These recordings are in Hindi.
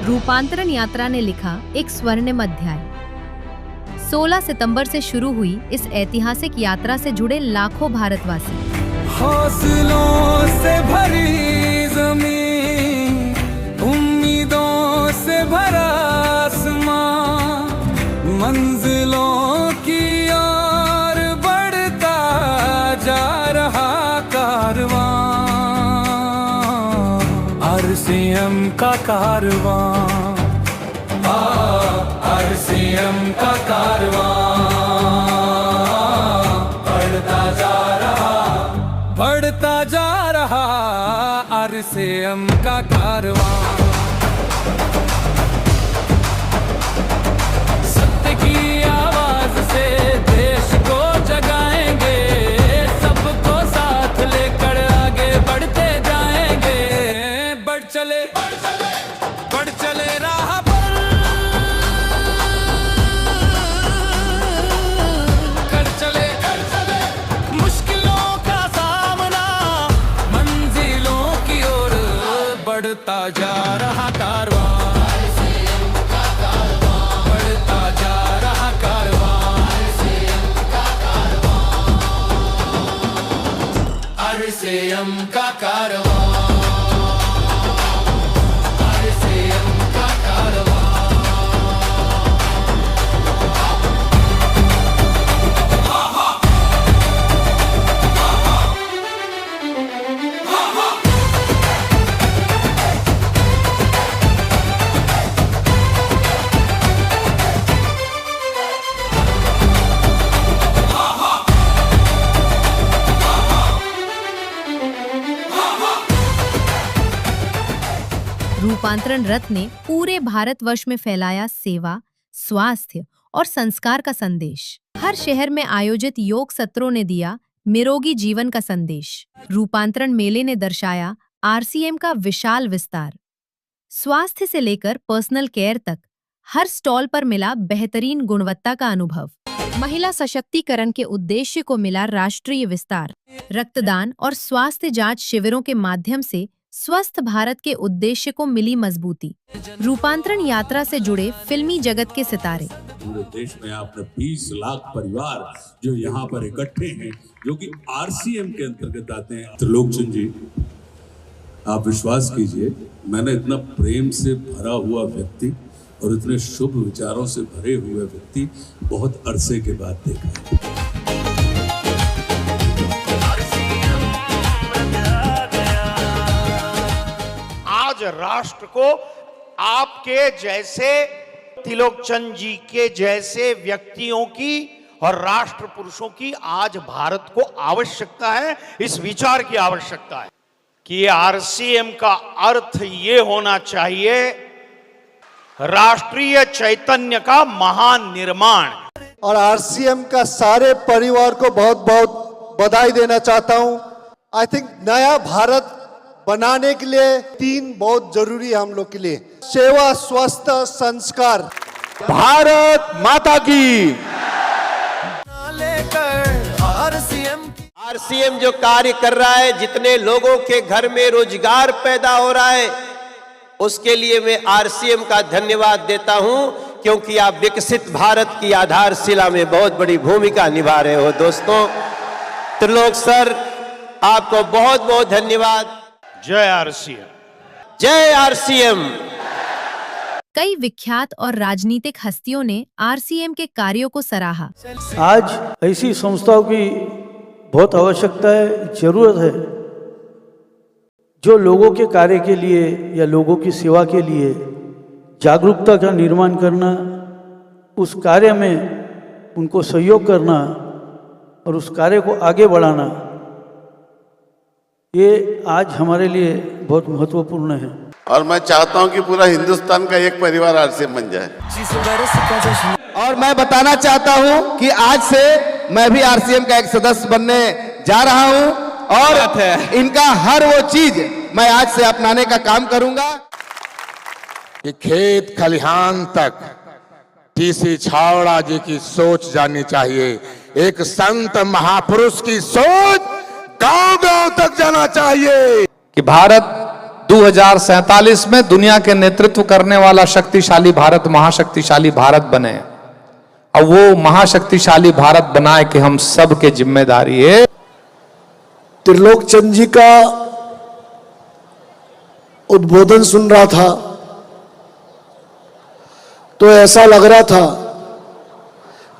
रूपांतरण यात्रा ने लिखा एक स्वर्णिम अध्याय। 16 सितंबर से शुरू हुई इस ऐतिहासिक यात्रा से जुड़े लाखों भारतवासी। हौसलों से भरी ज़मीं, उम्मीदों से भरा आसमां, मंजिलों की ओर बढ़ता जा रहा कारवां, आरसीएम का कारवां, आरसीएम का कारवां बढ़ता जा रहा आरसीएम का कारवां। सत्य की आवाज से देश को जगाएंगे, सबको साथ लेकर आगे बढ़ते जाएंगे। बढ़ चले राह पर, कर चले मुश्किलों का सामना, मंजिलों की ओर बढ़ता जा रहा कारवां, बढ़ता जा रहा कारवां, आरसीएम का कारवां। रूपांतरण रथ ने पूरे भारतवर्ष में फैलाया सेवा, स्वास्थ्य और संस्कार का संदेश। हर शहर में आयोजित योग सत्रों ने दिया निरोगी जीवन का संदेश। रूपांतरण मेले ने दर्शाया आरसीएम का विशाल विस्तार। स्वास्थ्य से लेकर पर्सनल केयर तक हर स्टॉल पर मिला बेहतरीन गुणवत्ता का अनुभव। महिला सशक्तिकरण के उद्देश्य को मिला राष्ट्रीय विस्तार। रक्तदान और स्वास्थ्य जांच शिविरों के माध्यम से स्वस्थ भारत के उद्देश्य को मिली मजबूती। रूपांतरण यात्रा से जुड़े फिल्मी जगत के सितारे। पूरे देश में आपने 20 लाख परिवार जो यहाँ पर इकट्ठे हैं, जो कि आरसीएम के अंतर्गत आते हैं। त्रिलोकचंद जी, आप विश्वास कीजिए, मैंने इतना प्रेम से भरा हुआ व्यक्ति और इतने शुभ विचारों से भरे हुए व्यक्ति बहुत अरसे के बाद देखा है। आज राष्ट्र को आपके जैसे, त्रिलोकचंद जी के जैसे व्यक्तियों की और राष्ट्र पुरुषों की आज भारत को आवश्यकता है। इस विचार की आवश्यकता है कि आरसीएम का अर्थ ये होना चाहिए, राष्ट्रीय चैतन्य का महान निर्माण। और आरसीएम का सारे परिवार को बहुत बहुत बधाई देना चाहता हूं। आई थिंक नया भारत बनाने के लिए 3 बहुत जरूरी है हम लोग के लिए: सेवा, स्वास्थ्य, संस्कार। भारत माता की। आरसीएम जो कार्य कर रहा है, जितने लोगों के घर में रोजगार पैदा हो रहा है, उसके लिए मैं आरसीएम का धन्यवाद देता हूं, क्योंकि आप विकसित भारत की आधारशिला में बहुत बड़ी भूमिका निभा रहे हो। दोस्तों, त्रिलोक सर, आपको बहुत बहुत धन्यवाद। जय आरसीएम, जय आरसीएम। कई विख्यात और राजनीतिक हस्तियों ने आरसीएम के कार्यों को सराहा। आज ऐसी संस्थाओं की बहुत आवश्यकता है, जरूरत है, जो लोगों के कार्य के लिए या लोगों की सेवा के लिए जागरूकता का निर्माण करना, उस कार्य में उनको सहयोग करना और उस कार्य को आगे बढ़ाना, ये आज हमारे लिए बहुत महत्वपूर्ण है। और मैं चाहता हूं कि पूरा हिंदुस्तान का एक परिवार आरसीएम बन जाए। और मैं बताना चाहता हूं कि आज से मैं भी आरसीएम का एक सदस्य बनने जा रहा हूं और इनका हर वो चीज मैं आज से अपनाने का काम करूंगा। कि खेत खलिहान तक टीसी छावड़ा जी की सोच जानी चाहिए। एक संत महापुरुष की सोच गांव-गांव तक जाना चाहिए। कि भारत 2047 में दुनिया के नेतृत्व करने वाला शक्तिशाली भारत, महाशक्तिशाली भारत बने। अब वो महाशक्तिशाली भारत बनाए कि हम सब के जिम्मेदारी है। त्रिलोकचंद जी का उद्बोधन सुन रहा था तो ऐसा लग रहा था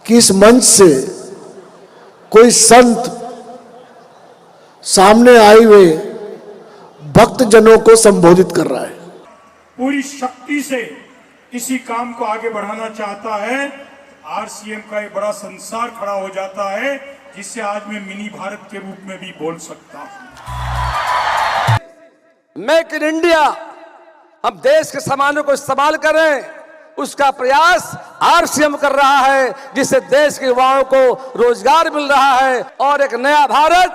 कि इस मंच से कोई संत सामने आए हुए भक्त जनों को संबोधित कर रहा है। पूरी शक्ति से किसी काम को आगे बढ़ाना चाहता है, आरसीएम का एक बड़ा संसार खड़ा हो जाता है, जिससे आज मैं मिनी भारत के रूप में भी बोल सकता हूं। मेक इन इंडिया, हम देश के सामानों को इस्तेमाल करें, उसका प्रयास आरसीएम कर रहा है, जिससे देश के युवाओं को रोजगार मिल रहा है और एक नया भारत,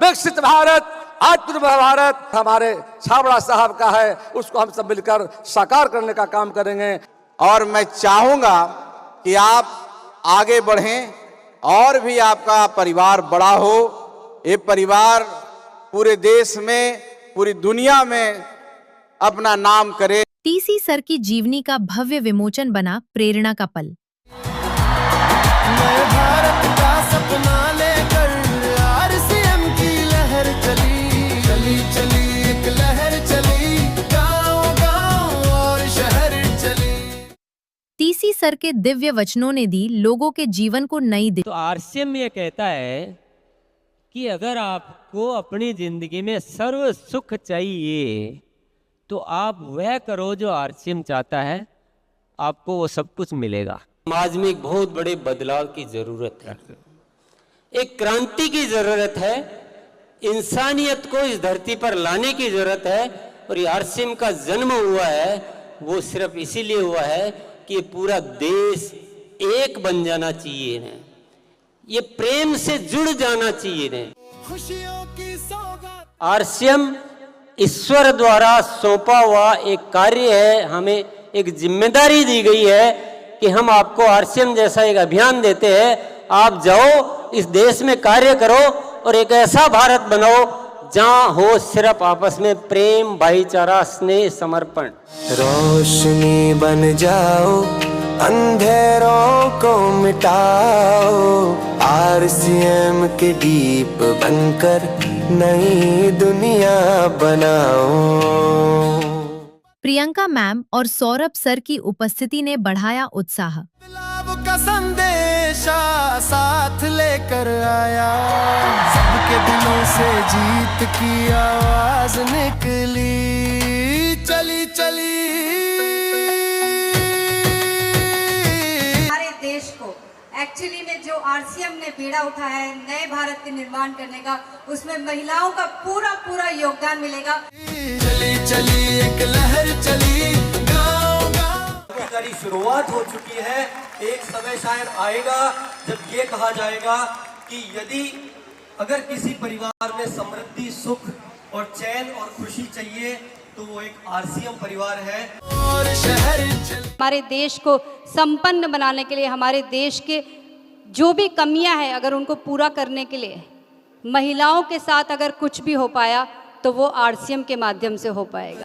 विकसित भारत, आत्मनिर्भर भारत हमारे छाबड़ा साहब का है, उसको हम सब मिलकर साकार करने का काम करेंगे। और मैं चाहूंगा कि आप आगे बढ़ें और भी आपका परिवार बड़ा हो, ये परिवार पूरे देश में, पूरी दुनिया में अपना नाम करे। टीसी सर की जीवनी का भव्य विमोचन बना प्रेरणा का पल। नए भारत का सपना लेकर आरसीएम की लहर चली, चली चली एक लहर चली, गांव-गांव और शहर चली। टीसी सर के दिव्य वचनों ने दी लोगों के जीवन को नई दिशा। तो आरसीएम ये कहता है कि अगर आपको अपनी जिंदगी में सर्व सुख चाहिए तो आप वह करो जो आरसीएम चाहता है, आपको वो सब कुछ मिलेगा। समाज में एक बहुत बड़े बदलाव की जरूरत है, एक क्रांति की जरूरत है, इंसानियत को इस धरती पर लाने की जरूरत है। और ये आरसीएम का जन्म हुआ है वो सिर्फ इसीलिए हुआ है कि ये पूरा देश एक बन जाना चाहिए ने, ये प्रेम से जुड़ जाना चाहिए ने। खुशियों की सौगात आरसीएम ईश्वर द्वारा सौंपा हुआ एक कार्य है, हमें एक जिम्मेदारी दी गई है कि हम आपको आरसीएम जैसा एक अभियान देते हैं, आप जाओ इस देश में कार्य करो और एक ऐसा भारत बनाओ जहां हो सिर्फ आपस में प्रेम, भाईचारा, स्नेह, समर्पण। रोशनी बन जाओ, अंधेरों को मिटाओ, आरसीएम के दीप बनकर नई दुनिया बनाओ। प्रियंका मैम और सौरभ सर की उपस्थिति ने बढ़ाया उत्साह। बदलाव का संदेशा साथ लेकर आया, सबके दिलों से जीत की आवाज निकली, चली चली। हमारे देश को एक्चुअली में जो आरसीएम ने बीड़ा उठाया है नए भारत के निर्माण करने का, उसमें महिलाओं का पूरा पूरा योगदान मिलेगा। चली चली एक लहर चली, गांव-गांव। सारी शुरुआत हो चुकी है। एक समय शायद आएगा जब ये कहा जाएगा कि यदि अगर किसी परिवार में समृद्धि, सुख और चैन और खुशी चाहिए तो वो एक आरसीएम परिवार है। और शहर हमारे देश को संपन्न बनाने के लिए, हमारे देश के जो भी कमियां हैं अगर उनको पूरा करने के लिए महिलाओं के साथ अगर कुछ भी हो पाया तो वो आरसीएम के माध्यम से हो पाएगा।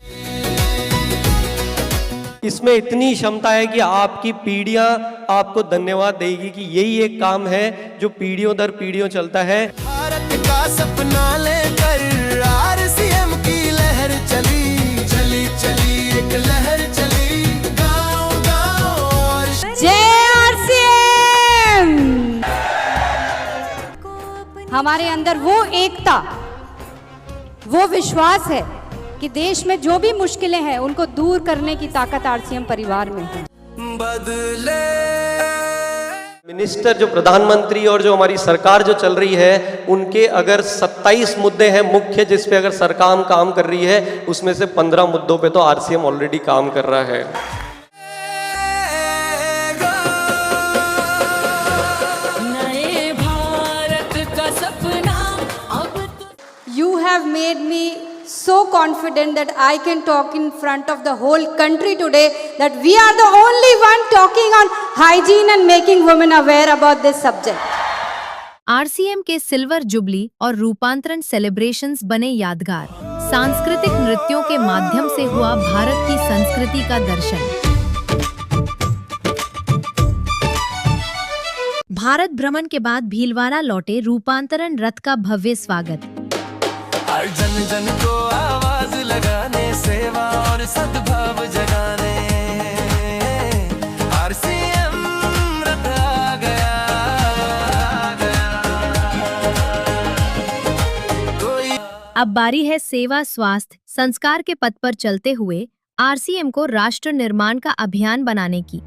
इसमें इतनी क्षमता है कि आपकी पीढ़ियां आपको धन्यवाद देगी कि यही एक काम है जो पीढ़ियों दर पीढ़ियों चलता है। भारत का सपना लेकर आरसीएम की लहर चली, चली चली एक लहर चली, गांव-गांव और जय आरसीएम। हमारे अंदर वो एकता, वो विश्वास है कि देश में जो भी मुश्किलें हैं उनको दूर करने की ताकत आरसीएम परिवार में है। बदले मिनिस्टर जो प्रधानमंत्री और जो हमारी सरकार जो चल रही है उनके अगर 27 मुद्दे हैं मुख्य जिस पे अगर सरकार काम कर रही है, उसमें से 15 मुद्दों पे तो आरसीएम ऑलरेडी काम कर रहा है। नए भारत का सपना अब You have made me so confident that I can talk in front of the whole country today that we are the only one talking on hygiene and making women aware about this subject. RCM के सिल्वर जुबली और रूपांतरण सेलिब्रेशंस बने यादगार। सांस्कृतिक नृत्यों के माध्यम से हुआ भारत की संस्कृति का दर्शन। भारत भ्रमण के बाद भीलवाड़ा लौटे रूपांतरण रथ का भव्य स्वागत। जन जन को आवाज लगाने, सेवा और सद्भाव जगाने, आरसीएम रथ आ गया। अब बारी है सेवा, स्वास्थ्य, संस्कार के पथ पर चलते हुए आरसीएम को राष्ट्र निर्माण का अभियान बनाने की।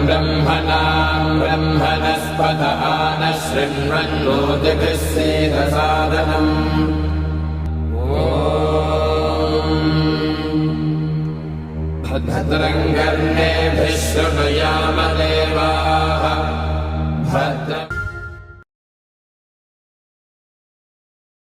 ब्रह्मणां ब्रह्मणस्पत आनशृण्वन्नोतिभिस्सेदसादनम्। भद्रं कर्णेभिः शृणुयाम देवाः। भद्रं